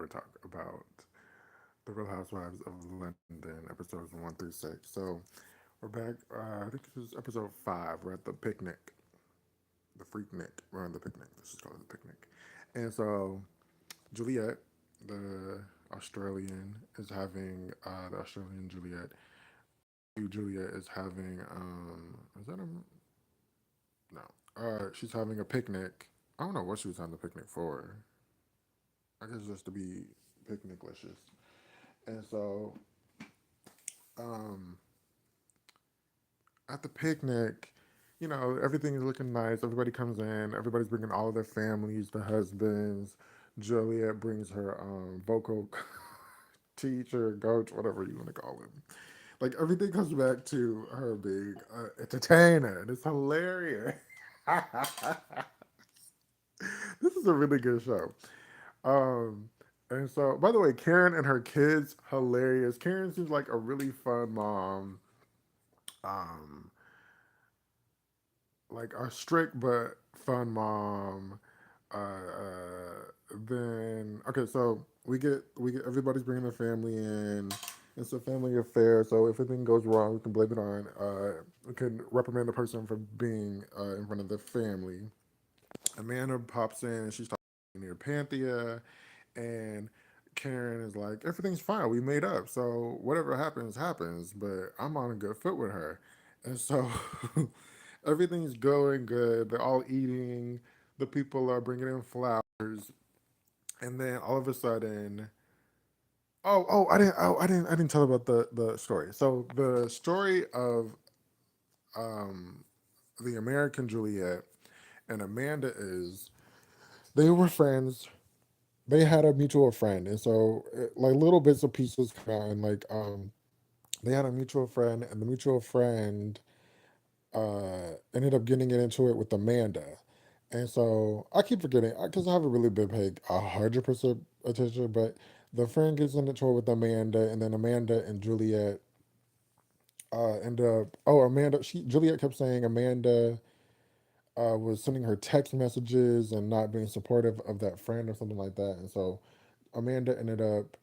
talk about the Real Housewives of London, episodes 1 through 6. So we're back. I think this is episode 5. We're at the picnic, the Freaknik. We're on the picnic. Let's just call it the picnic. And so Juliet, the Australian, is having the Australian Juliet. Juliet is having is that a no? She's having a picnic. I don't know what she was having the picnic for. I guess just to be picniclicious. And so um, at the picnic, everything is looking nice. Everybody comes in. Everybody's bringing all of their families, the husbands. Juliet brings her vocal teacher, coach, whatever you want to call him. Like everything comes back to her being entertainer, and it's hilarious. This is a really good show. Um, and so, by the way, Karen and her kids, hilarious. Karen seems like a really fun mom. Um, like a strict but fun mom. Then okay, so we get everybody's bringing their family in. It's a family affair, so if anything goes wrong, we can blame it on. We can reprimand the person for being in front of the family. Amanda pops in and she's talking near Panthea, and Karen is like, everything's fine. We made up. So whatever happens, happens. But I'm on a good foot with her. And so everything's going good. They're all eating. The people are bringing in flowers. And then all of a sudden, I didn't tell about the story. So the story of um, the American Juliet and Amanda is they were friends. They had a mutual friend, and so like little bits of pieces come out, and like they had a mutual friend, and the mutual friend ended up getting it into it with Amanda, and so I keep forgetting because I haven't really been paying 100% attention, but the friend gets into it with Amanda, and then Amanda and Juliet end up. Oh, Amanda, Juliet kept saying Amanda was sending her text messages and not being supportive of that friend or something like that, and so Amanda ended up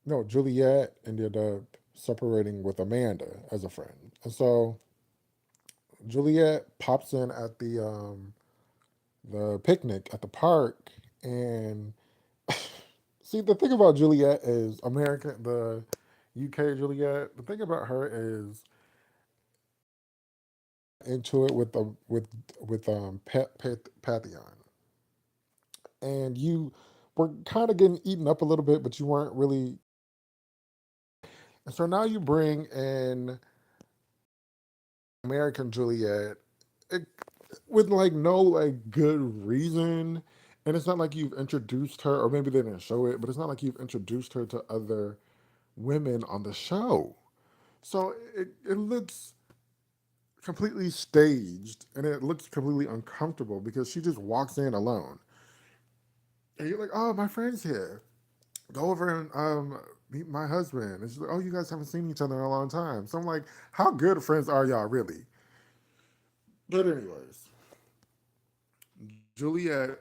no, Juliet ended up separating with Amanda as a friend. And so Juliet pops in at the picnic at the park, and see the thing about Juliet is American the UK Juliet. The thing about her is into it with the with Pantheon, and you were kind of getting eaten up a little bit, but you weren't really. And so now you bring in American Juliet, it, with like no like good reason, and it's not like you've introduced her, or maybe they didn't show it, but it's not like you've introduced her to other women on the show. So it looks completely staged, and it looks completely uncomfortable because she just walks in alone, and you're like, "Oh, my friend's here. Go over and meet my husband." And she's like, "Oh, you guys haven't seen each other in a long time." So I'm like, "How good friends are y'all really?" But anyways, Juliet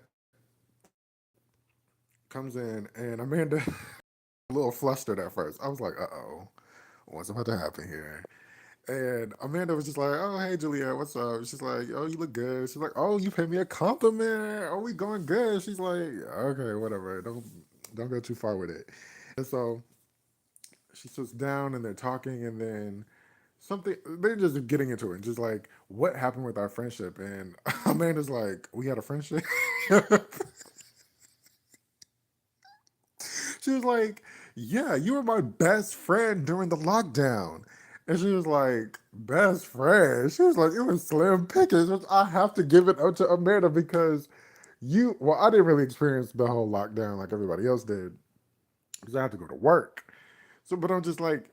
comes in, and Amanda a little flustered at first. I was like, "Uh oh, what's about to happen here?" And Amanda was just like, "Oh, hey, Juliet, what's up?" She's like, "Oh, you look good." She's like, "Oh, you paid me a compliment. Are we going good?" She's like, "Okay, whatever. Don't go too far with it." And so she sits down, and they're talking, and then something they're just getting into it, just like what happened with our friendship. And Amanda's like, "We had a friendship." She was like, "Yeah, you were my best friend during the lockdown." And she was like, "Best friend?" She was like, "It was slim pickings," which I have to give it up to Amanda because well, I didn't really experience the whole lockdown like everybody else did because I had to go to work. So, but I'm just like,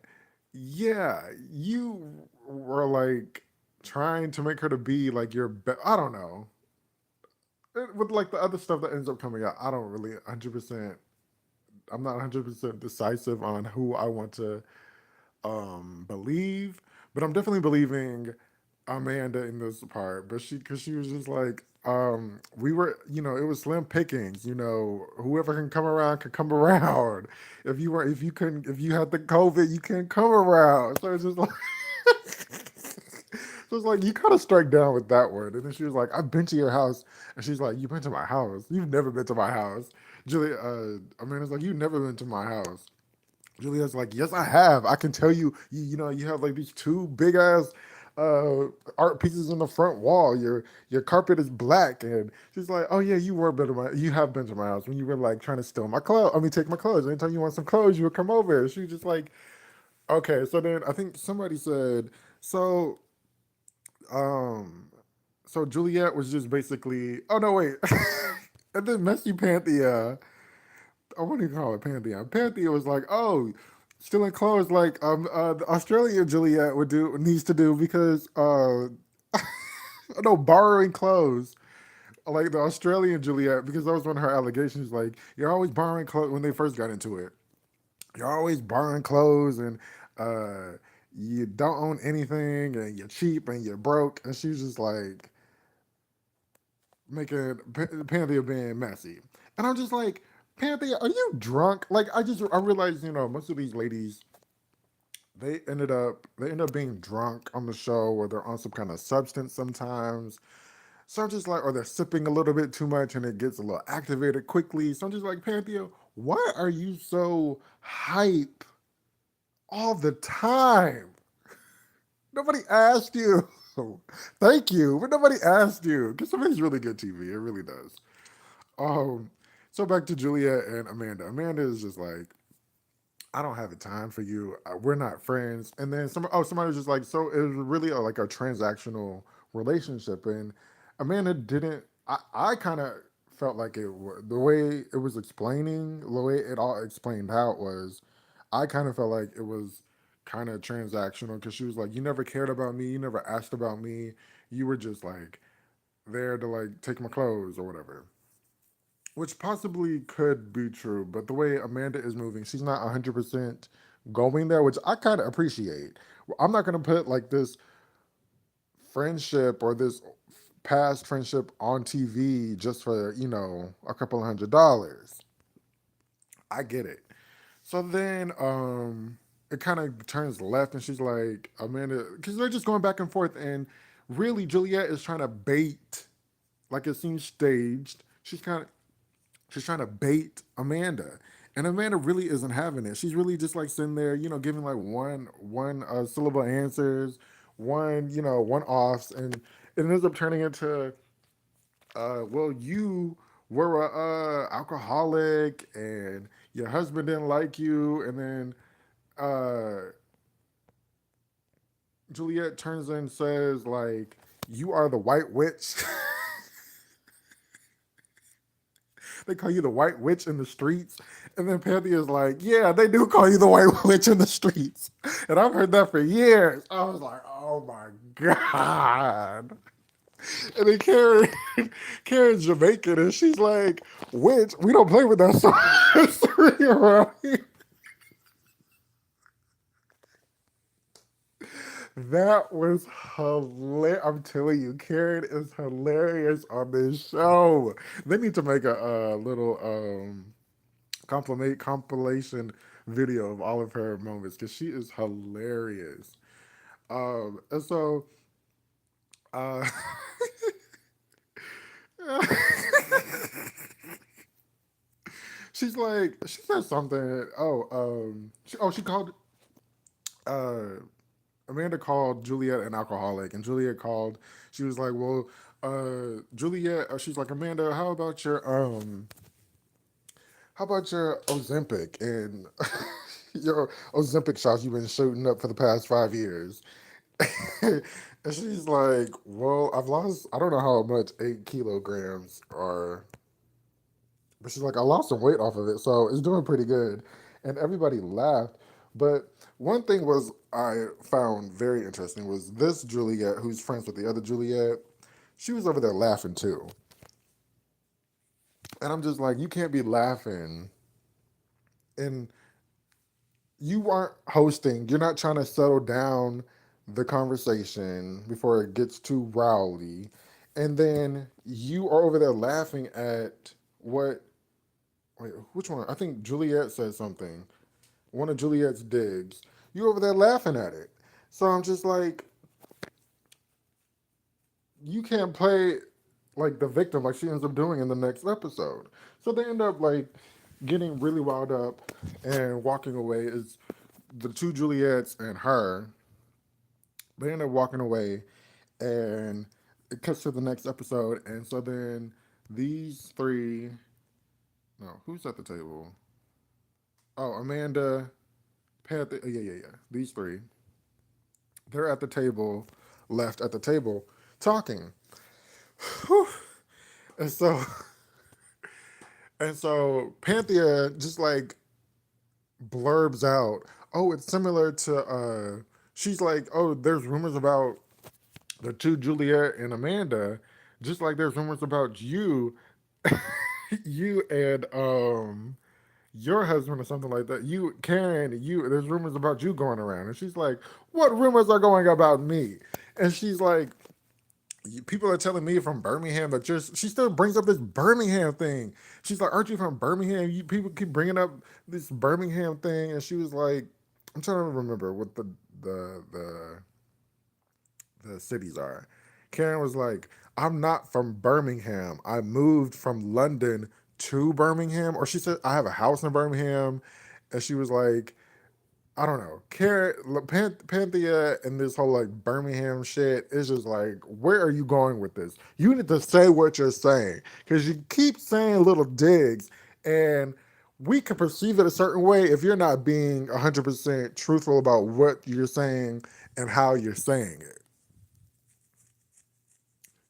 yeah, you were like trying to make her to be like your best. I don't know. With like the other stuff that ends up coming out, I don't really 100%. I'm not 100% decisive on who I want to believe, but I'm definitely believing Amanda in this part, but because she was just like, we were, it was slim pickings, whoever can come around can come around. If you couldn't, if you had the COVID, you can't come around. So it's just like, so it's like you kind of strike down with that one. And then she was like, I've been to your house, and she's like, you've been to my house. You've never been to my house. Julia, Amanda's like, you've never been to my house. Juliet's like, yes, I have. I can tell you, you have like these two big ass art pieces in the front wall. Your carpet is black, and she's like, oh yeah, you have been to my house when you were like trying to steal my clothes. I mean, take my clothes. Anytime you want some clothes, you would come over. She was just like, okay. So then I think somebody said, so um, so Juliet was just basically, oh no, wait, and then Messy Panthea. I want to call it Pantheon. Pantheon was like, oh, stealing clothes like the Australian Juliet would do needs to do because no borrowing clothes like the Australian Juliet because that was one of her allegations. Like you're always borrowing clothes when they first got into it. You're always borrowing clothes and uh, you don't own anything and you're cheap and you're broke. And she was just like making Panthea being messy. And I'm just like, Panthea, are you drunk? Like I realized, most of these ladies they end up being drunk on the show or they're on some kind of substance sometimes. So I'm just like, or they're sipping a little bit too much and it gets a little activated quickly. So I'm just like, Panthea, why are you so hype all the time? Nobody asked you. Thank you, but nobody asked you. Because somebody's really good TV. It really does. Um, so back to Julia and Amanda. Amanda is just like, I don't have the time for you. We're not friends. And then somebody was just like, so it was really like a transactional relationship. And Amanda didn't. I kind of felt like the way it was explaining, the way it all explained out was, I kind of felt like it was kind of transactional because she was like, you never cared about me, you never asked about me, you were just like there to like take my clothes or whatever, which possibly could be true, but the way Amanda is moving, she's not 100% going there, which I kind of appreciate. I'm not going to put like this friendship or this past friendship on TV just for, a couple of $100. I get it. So then it kind of turns left and she's like, Amanda, because they're just going back and forth. And really, Juliet is trying to bait, like it seems staged. She's trying to bait Amanda, and Amanda really isn't having it. She's really just like sitting there, giving like one syllable answers, one offs, and it ends up turning into, well, you were a alcoholic, and your husband didn't like you, and then uh, Juliet turns and says like, you are the white witch. They call you the white witch in the streets. And then Panthea's like, yeah, they do call you the white witch in the streets. And I've heard that for years. I was like, oh my God. And then Karen's Jamaican and she's like, witch, we don't play with that sort around here. That was hilarious. I'm telling you, Karen is hilarious on this show. They need to make a little compliment compilation video of all of her moments because she is hilarious. And so uh, she said something. She called uh, Amanda called Juliet an alcoholic, and Juliet called. She was like, "Well, Juliet." She's like, "Amanda, how about your Ozempic and your Ozempic shots you've been shooting up for the past 5 years?" And she's like, well, I've lost, I don't know how much 8 kilograms are, but she's like, I lost some weight off of it. So it's doing pretty good. And everybody laughed. But one thing was I found very interesting was this Juliet, who's friends with the other Juliet, she was over there laughing too. And I'm just like, you can't be laughing. And you aren't hosting. You're not trying to settle down the conversation before it gets too rowdy, and then you are over there laughing at what? Wait, which one? I think Juliet said something. One of Juliet's digs. You over there laughing at it. So I'm just like, you can't play like the victim like she ends up doing in the next episode. So they end up like getting really wound up and walking away. Is the two Juliets and her. They end up walking away, and it cuts to the next episode. And so then these three, no, who's at the table? Oh, Amanda, Panther. Yeah, yeah, yeah. These three, they're at the table, left at the table, talking. Whew. And so, and so Panthea just like blurbs out, "Oh, it's similar to." She's like, "Oh, there's rumors about the two Juliet and Amanda, just like there's rumors about you, you and your husband or something like that. You, Karen, you. There's rumors about you going around." And she's like, "What rumors are going about me?" And she's like, people are telling me from Birmingham that you're. She still brings up this Birmingham thing. She's like, "Aren't you from Birmingham?" You people keep bringing up this Birmingham thing, and she was like, "I'm trying to remember what the the the cities are." Karen was like, "I'm not from Birmingham. I moved from London to Birmingham," or she said, "I have a house in Birmingham," and she was like, I don't know. Panthea and this whole like Birmingham shit is just like, where are you going with this? You need to say what you're saying because you keep saying little digs, and we can perceive it a certain way if you're not being 100% truthful about what you're saying and how you're saying it.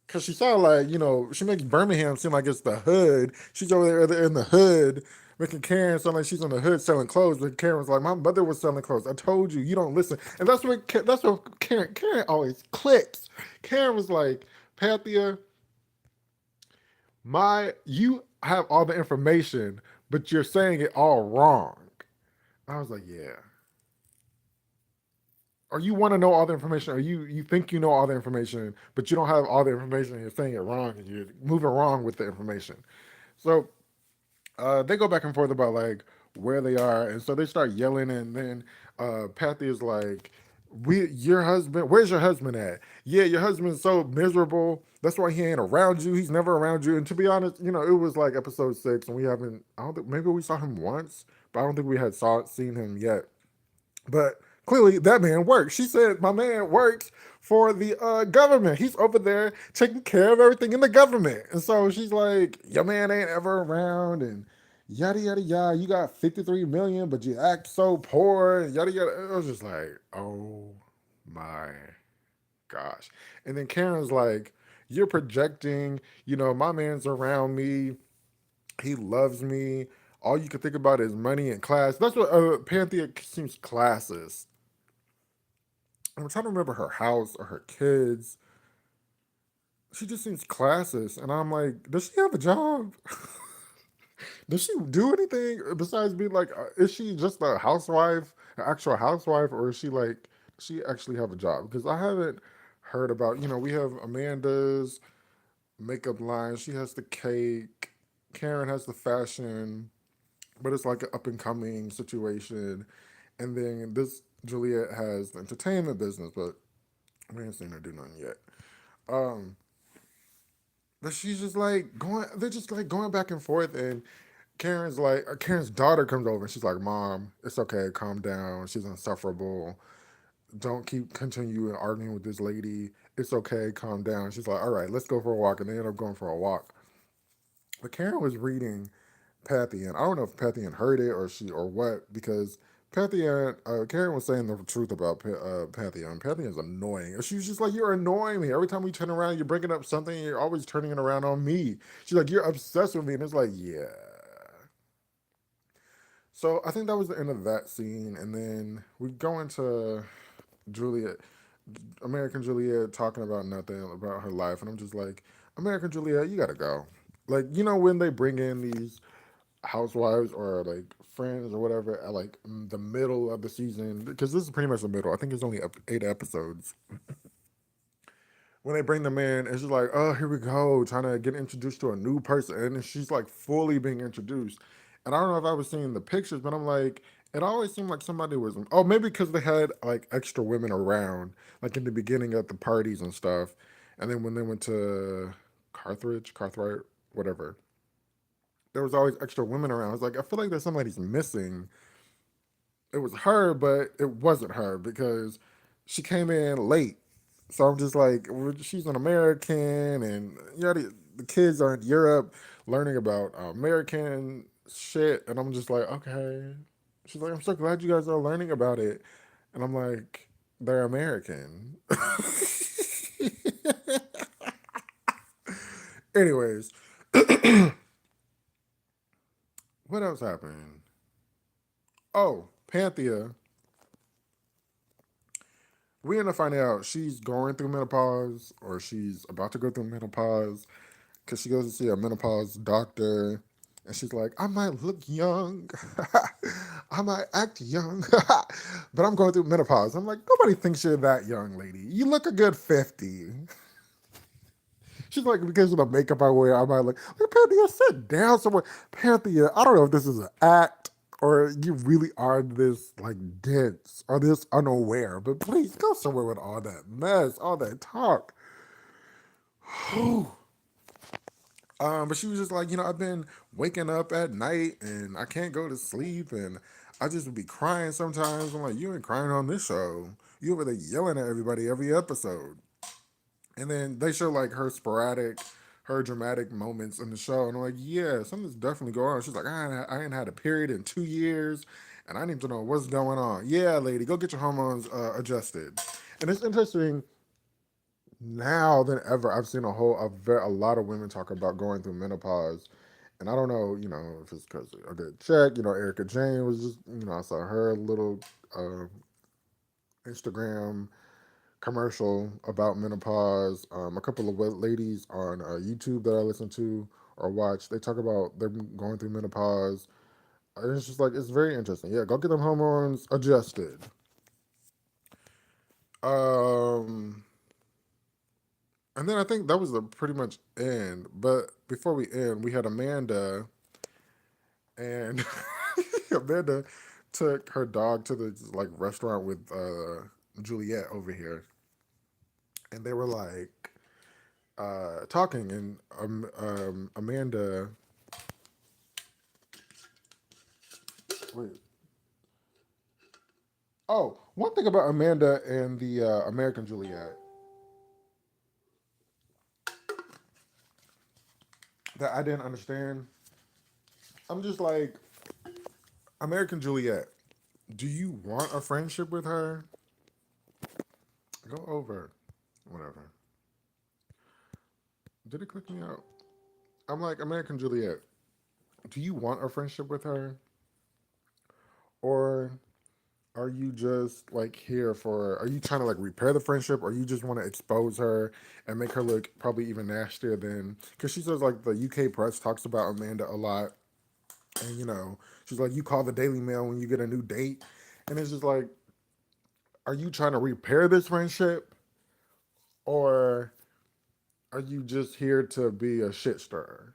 Cause she sounded like, she makes Birmingham seem like it's the hood. She's over there in the hood, making Karen sound like she's in the hood selling clothes. But Karen was like, "My mother was selling clothes. I told you, you don't listen." And that's what Karen always clicks. Karen was like, "Pathia, you have all the information, but you're saying it all wrong." I was like, "Yeah." Or you want to know all the information, or you think you know all the information, but you don't have all the information, and you're saying it wrong, and you're moving wrong with the information. So they go back and forth about like where they are, and so they start yelling, and then Pathy is like, your husband, where's your husband at? Yeah, your husband's so miserable. That's why he ain't around you. He's never around you." And to be honest, it was like episode 6, and we haven't. I don't think maybe we saw him once, but I don't think we had seen him yet. But clearly, that man works. She said, "My man works for the government. He's over there taking care of everything in the government." And so she's like, "Your man ain't ever around," and yada yada yada. "You got 53 million, but you act so poor," and yada yada. It was just like, oh my gosh. And then Karen's like, "You're projecting. My man's around me. He loves me. All you can think about is money and class." That's what Panthea seems classist. I'm trying to remember her house or her kids. She just seems classist, and I'm like, does she have a job? Does she do anything besides being like? Is she just a housewife, an actual housewife, or is she like? Does she actually have a job? Because I haven't heard about. We have Amanda's makeup line. She has the cake. Karen has the fashion, but it's like an up and coming situation. And then this Juliet has the entertainment business, but we ain't seen her do nothing yet. Um, but she's just like going. They're just like going back and forth, and Karen's daughter comes over, and she's like, "Mom, it's okay, calm down. She's insufferable. Don't continue arguing with this lady. It's okay, calm down." She's like, "All right, let's go for a walk," and they end up going for a walk. But Karen was reading Pathian. I don't know if Pathian heard it or what, because Pathian, Karen was saying the truth about Pathian. Pathian is annoying. She was just like, "You're annoying me. Every time we turn around, you're bringing up something, and you're always turning it around on me." She's like, "You're obsessed with me," and it's like, yeah. So I think that was the end of that scene, and then we go into Juliet, American Juliet, talking about nothing about her life, and I'm just like, American Juliet, you gotta go. Like, when they bring in these housewives or like friends or whatever at like the middle of the season, because this is pretty much the middle. I think it's only 8 episodes. When they bring them in, it's just like, oh, here we go, trying to get introduced to a new person, and she's like fully being introduced. And I don't know if I was seeing the pictures, but I'm like, it always seemed like somebody was. Oh, maybe because they had like extra women around, like in the beginning of the parties and stuff, and then when they went to Carthright, whatever, there was always extra women around. I was like, I feel like there's somebody's missing. It was her, but it wasn't her because she came in late. So I'm just like, well, she's an American, and the kids are in Europe learning about American shit, and I'm just like, okay. She's like, I'm so glad you guys are learning about it, and I'm like, they're American. Anyways, what else happened? Oh, Panthea, we end up finding out she's going through menopause or she's about to go through menopause because she goes to see a menopause doctor and she's like, I might look young, I might act young, but I'm going through menopause. I'm like, nobody thinks you're that young, lady. You look a good 50. She's like, because of the makeup I wear, I might like Panthea, sit down somewhere. Panthea, I don't know if this is an act or you really are this like dense or this unaware, but please go somewhere with all that mess, all that talk. But she was just like, I've been waking up at night and I can't go to sleep and I just would be crying sometimes. I'm like, you ain't crying on this show. You over there yelling at everybody every episode. And then they show like her dramatic moments in the show. And I'm like, yeah, something's definitely going on. She's like, I ain't had a period in 2 years and I need to know what's going on. Yeah, lady, go get your hormones adjusted. And it's interesting now than ever. I've seen a lot of women talk about going through menopause. And I don't know, if it's because I did check, Erica Jane was just, I saw her little uh, Instagram commercial about menopause. A couple of ladies on YouTube that I listen to or watch, they talk about them going through menopause. And it's just like, it's very interesting. Yeah, go get them hormones adjusted. Um, and then I think that was the pretty much end. But before we end, we had Amanda, and Amanda took her dog to the like restaurant with Juliet over here, and they were like talking, and Amanda. Wait. Oh, one thing about Amanda and the American Juliet that I didn't understand. I'm just like, American Juliet, do you want a friendship with her? Go over. Whatever. Did it click me out? I'm like, American Juliet, do you want a friendship with her? Or are you just like here for, are you trying to like repair the friendship, or you just want to expose her and make her look probably even nastier than, because she says like the UK press talks about Amanda a lot, and she's like, you call the Daily Mail when you get a new date, and it's just like, are you trying to repair this friendship, or are you just here to be a shit stirrer?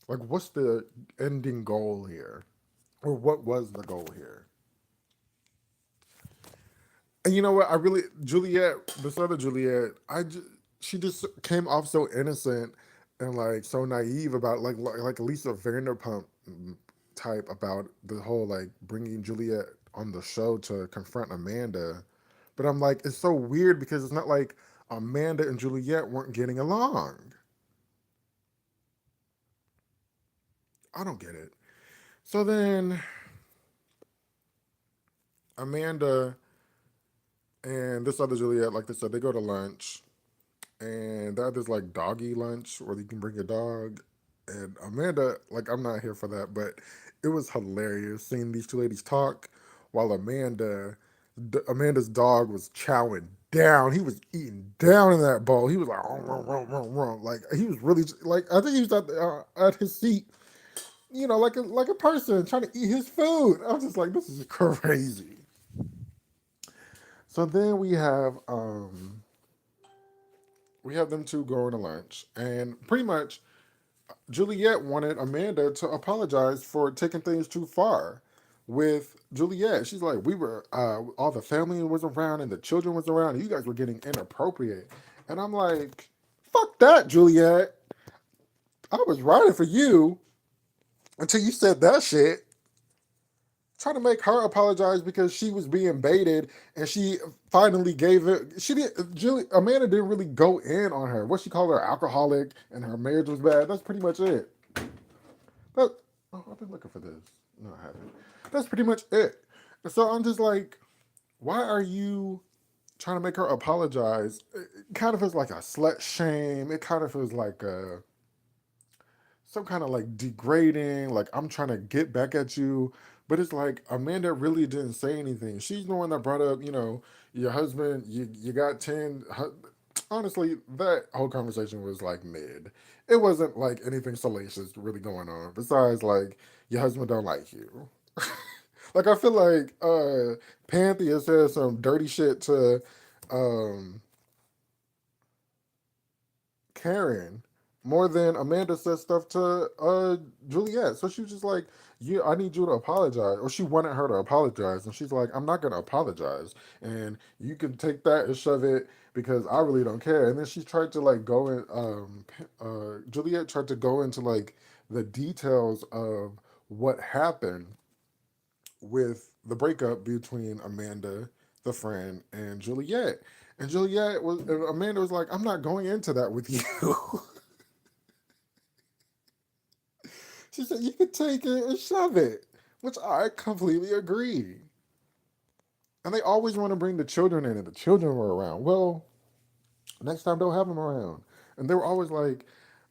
Like, what's the ending goal here, or what was the goal here? And you know what? I really Juliet, this other Juliet, she just came off so innocent and like so naive about like Lisa Vanderpump type about the whole like bringing Juliet on the show to confront Amanda. But I'm like, it's so weird because it's not like Amanda and Juliet weren't getting along. I don't get it. So then Amanda and this other Juliet, like they said, they go to lunch and they have this like doggy lunch where you can bring your dog. And Amanda, like, I'm not here for that, but it was hilarious seeing these two ladies talk while Amanda's dog was chowing down. He was eating down in that bowl. He was like, like he was really like, I think he was at his seat like a person trying to eat his food. I was just like, this is crazy. So then we have them two going to lunch, and pretty much Juliet wanted Amanda to apologize for taking things too far with Juliet. She's like, we were all the family was around and the children was around, and you guys were getting inappropriate. And I'm like, fuck that, Juliet. I was riding for you until you said that shit. Trying to make her apologize because she was being baited, and she finally gave it. She didn't. Amanda didn't really go in on her. What she called her alcoholic, and her marriage was bad. That's pretty much it. But oh, I've been looking for this. No, I haven't. That's pretty much it. And so I'm just like, why are you trying to make her apologize? It kind of feels like a slut shame. It kind of feels like some kind of like degrading, like I'm trying to get back at you. But it's like Amanda really didn't say anything. She's the one that brought up, your husband, you got 10. Honestly, that whole conversation was like mid. It wasn't like anything salacious really going on. Besides, like, your husband don't like you. Like, I feel like Panthea said some dirty shit to um Karen more than Amanda said stuff to Juliet. So she was just like, "Yeah, I need you to apologize," or she wanted her to apologize, and she's like, "I'm not gonna apologize, and you can take that and shove it because I really don't care." And then she tried to like go in. Juliet tried to go into like the details of what happened with the breakup between Amanda, the friend, and Juliet. And Amanda was like, "I'm not going into that with you." She said, "You can take it and shove it," which I completely agree. And they always want to bring the children in, and the children were around. Well, next time don't have them around. And they were always like,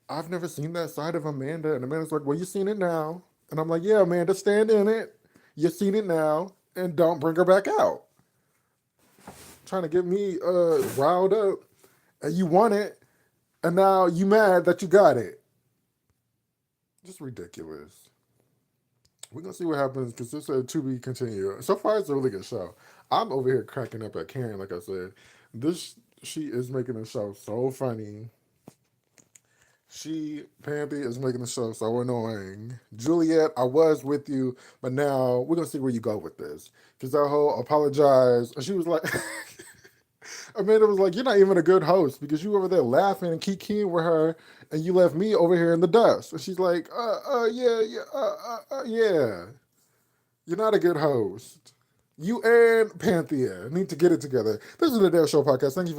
"I've never seen that side of Amanda." And Amanda's like, "Well, you've seen it now." And I'm like, "Yeah, Amanda, stand in it. You've seen it now, and don't bring her back out." Trying to get me riled up, and you want it, and now you mad that you got it. Just ridiculous. We're gonna see what happens because this to be continued. So far, it's a really good show. I'm over here cracking up at Karen. Like I said, this she is making the show so funny. Pampy is making the show so annoying. Juliet, I was with you, but now we're gonna see where you go with this. Because that whole apologize, and she was like, Amanda was like, "You're not even a good host because you over there laughing and kikiing with her, and you left me over here in the dust." And she's like, yeah, yeah, yeah. You're not a good host. You and Panthea need to get it together. This is the Dale Show podcast. Thank you for